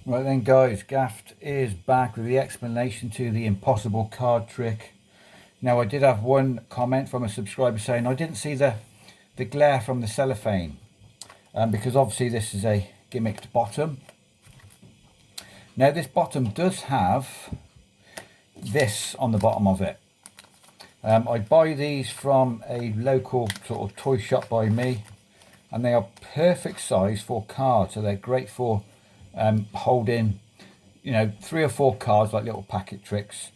Right then guys, Gaffed is back with the explanation to the impossible card trick. Now I did have one comment from a subscriber saying I didn't see the glare from the cellophane, because obviously this is a gimmicked bottom. Now this bottom does have this on the bottom of it. I buy these from a local sort of toy shop by me, and they are perfect size for cards, so they're great for holding, you know, 3 or 4 cards, like little packet tricks.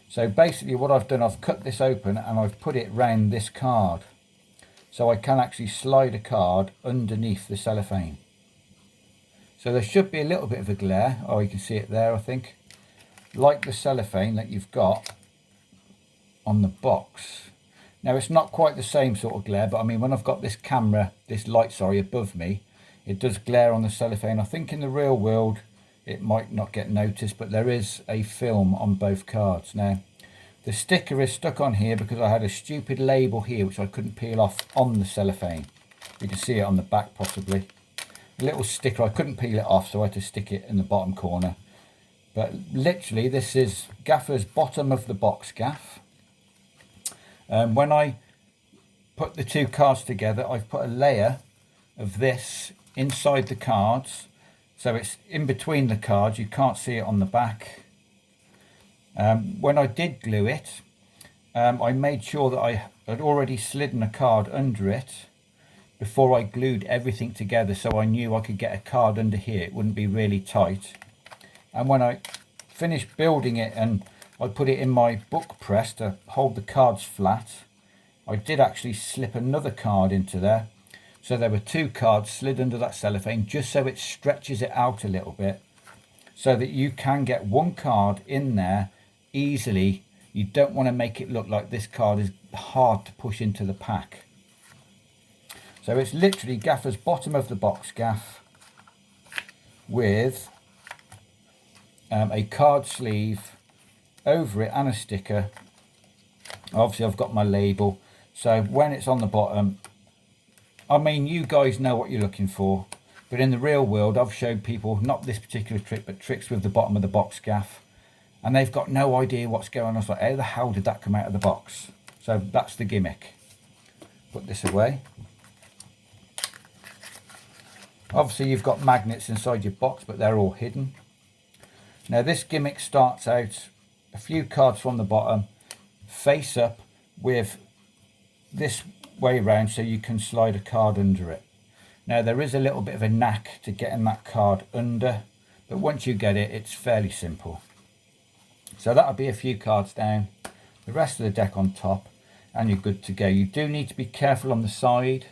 So basically what I've done, I've cut this open and I've put it round this card, so I can actually slide a card underneath the cellophane. So there should be a little bit of a glare. Oh, you can see it there, I think, like the cellophane that you've got on the box. Now it's not quite the same sort of glare, but I mean, when I've got this light, sorry, above me, it does glare on the cellophane. I think in the real world it might not get noticed, but there is a film on both cards. Now the sticker is stuck on here because I had a stupid label here which I couldn't peel off on the cellophane. You can see it on the back possibly. A little sticker, I couldn't peel it off, so I had to stick it in the bottom corner. But literally this is Gaffer's bottom of the box gaff. When I put the 2 cards together, I've put a layer of this inside the cards, so it's in between the cards. You can't see it on the back. When I did glue it, I made sure that I had already slidden a card under it before I glued everything together, so I knew I could get a card under here. It wouldn't be really tight. And when I finished building it and I put it in my book press to hold the cards flat, I did actually slip another card into there. So there were 2 cards slid under that cellophane, just so it stretches it out a little bit, so that you can get 1 card in there easily. You don't want to make it look like this card is hard to push into the pack. So it's literally Gaffer's bottom of the box gaff with a card sleeve over it and a sticker. Obviously I've got my label, so when it's on the bottom, I mean, you guys know what you're looking for, but in the real world I've showed people not this particular trick but tricks with the bottom of the box gaff, and they've got no idea what's going on. It's like, how the hell did that come out of the box? So that's the gimmick. Put this away. Obviously you've got magnets inside your box, but they're all hidden. Now this gimmick starts out a few cards from the bottom, face up, with this way round, so you can slide a card under it. Now there is a little bit of a knack to getting that card under, but once you get it, it's fairly simple. So that'll be a few cards down, the rest of the deck on top, and you're good to go. You do need to be careful on the side,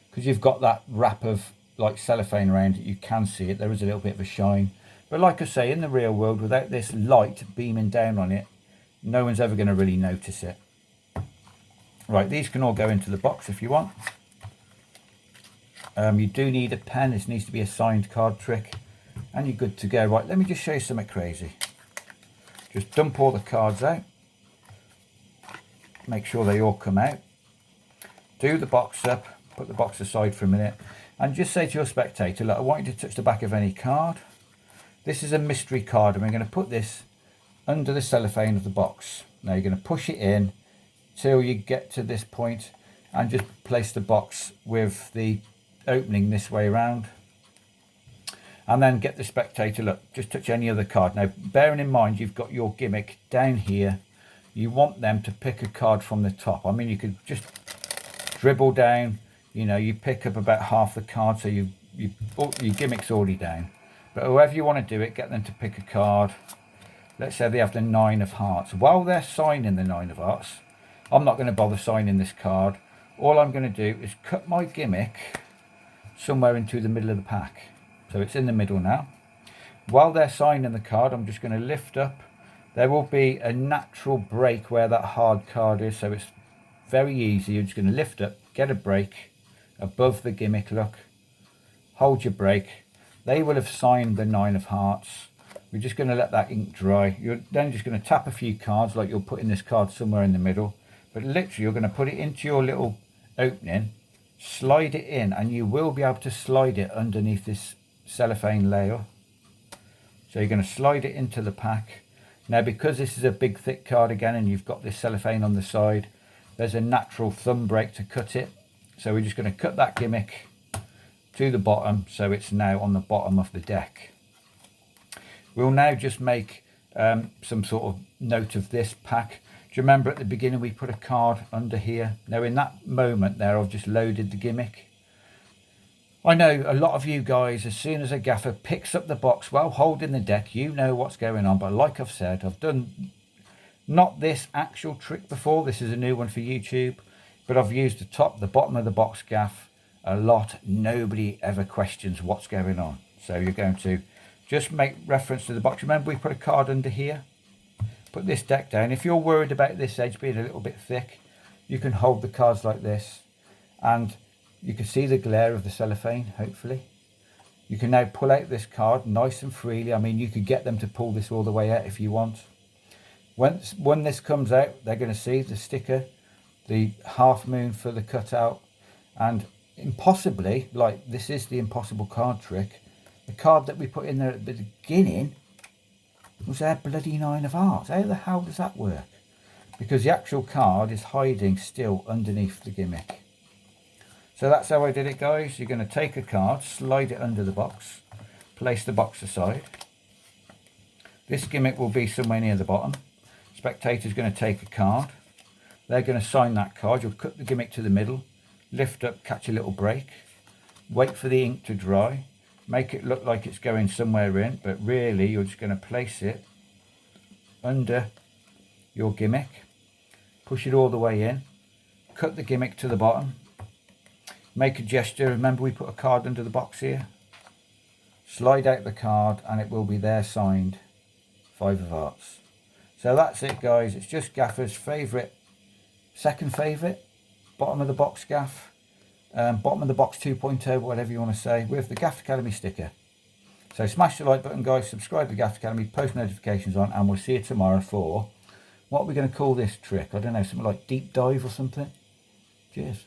because you've got that wrap of like cellophane around it. You can see it, there is a little bit of a shine. But like I say, in the real world, without this light beaming down on it, no one's ever going to really notice it. Right, these can all go into the box if you want. You do need a pen. This needs to be a signed card trick, and you're good to go. Right, let me just show you something crazy. Just dump all the cards out. Make sure they all come out. Do the box up, put the box aside for a minute, and just say to your spectator, look, I want you to touch the back of any card. This is a mystery card, and we're going to put this under the cellophane of the box. Now you're going to push it in till you get to this point, and just place the box with the opening this way around, and then get the spectator, look, just touch any other card. Now bearing in mind you've got your gimmick down here, you want them to pick a card from the top. I mean, you could just dribble down, you know, you pick up about half the card, so your gimmick's already down. But however you want to do it, get them to pick a card. Let's say they have the 9 of hearts. While they're signing the 9 of hearts, I'm not going to bother signing this card. All I'm going to do is cut my gimmick somewhere into the middle of the pack. So it's in the middle now. While they're signing the card, I'm just going to lift up. There will be a natural break where that hard card is, so it's very easy. You're just going to lift up, get a break above the gimmick, look. Hold your break. They will have signed the 9 of hearts. We're just going to let that ink dry. You're then just going to tap a few cards, like you're putting this card somewhere in the middle. But literally you're going to put it into your little opening, slide it in, and you will be able to slide it underneath this cellophane layer. So you're going to slide it into the pack. Now, because this is a big thick card again and you've got this cellophane on the side, there's a natural thumb break to cut it. So we're just going to cut that gimmick to the bottom, so it's now on the bottom of the deck. We'll now just make some sort of note of this pack. Do you remember at the beginning we put a card under here? Now in that moment there, I've just loaded the gimmick. I know a lot of you guys, as soon as a gaffer picks up the box while holding the deck, you know what's going on. But like I've said, I've done not this actual trick before. This is a new one for YouTube, but I've used the bottom of the box gaff a lot. Nobody ever questions what's going on. So you're going to just make reference to the box. Remember we put a card under here? Put this deck down. If you're worried about this edge being a little bit thick, you can hold the cards like this and you can see the glare of the cellophane, hopefully. You can now pull out this card nice and freely. I mean, you could get them to pull this all the way out if you want. When this comes out, they're going to see the sticker, the half moon for the cutout, and impossibly, like this is the impossible card trick, the card that we put in there at the beginning was our bloody 9 of hearts. How the hell does that work? Because the actual card is hiding still underneath the gimmick. So that's how I did it, guys. You're going to take a card, slide it under the box, place the box aside. This gimmick will be somewhere near the bottom. Spectator's going to take a card. They're going to sign that card. You'll cut the gimmick to the middle, lift up, catch a little break, wait for the ink to dry, make it look like it's going somewhere in, but really you're just going to place it under your gimmick, push it all the way in, cut the gimmick to the bottom, make a gesture. Remember we put a card under the box here, slide out the card and it will be there signed 5 of hearts. So that's it, guys. It's just Gaffer's second favourite bottom of the box gaff, bottom of the box 2.0, whatever you want to say, with the Gaffed Academy sticker. So smash the like button, guys, subscribe to the Gaffed Academy, post notifications on, and we'll see you tomorrow for, what are we going to call this trick? I don't know, something like deep dive or something. Cheers.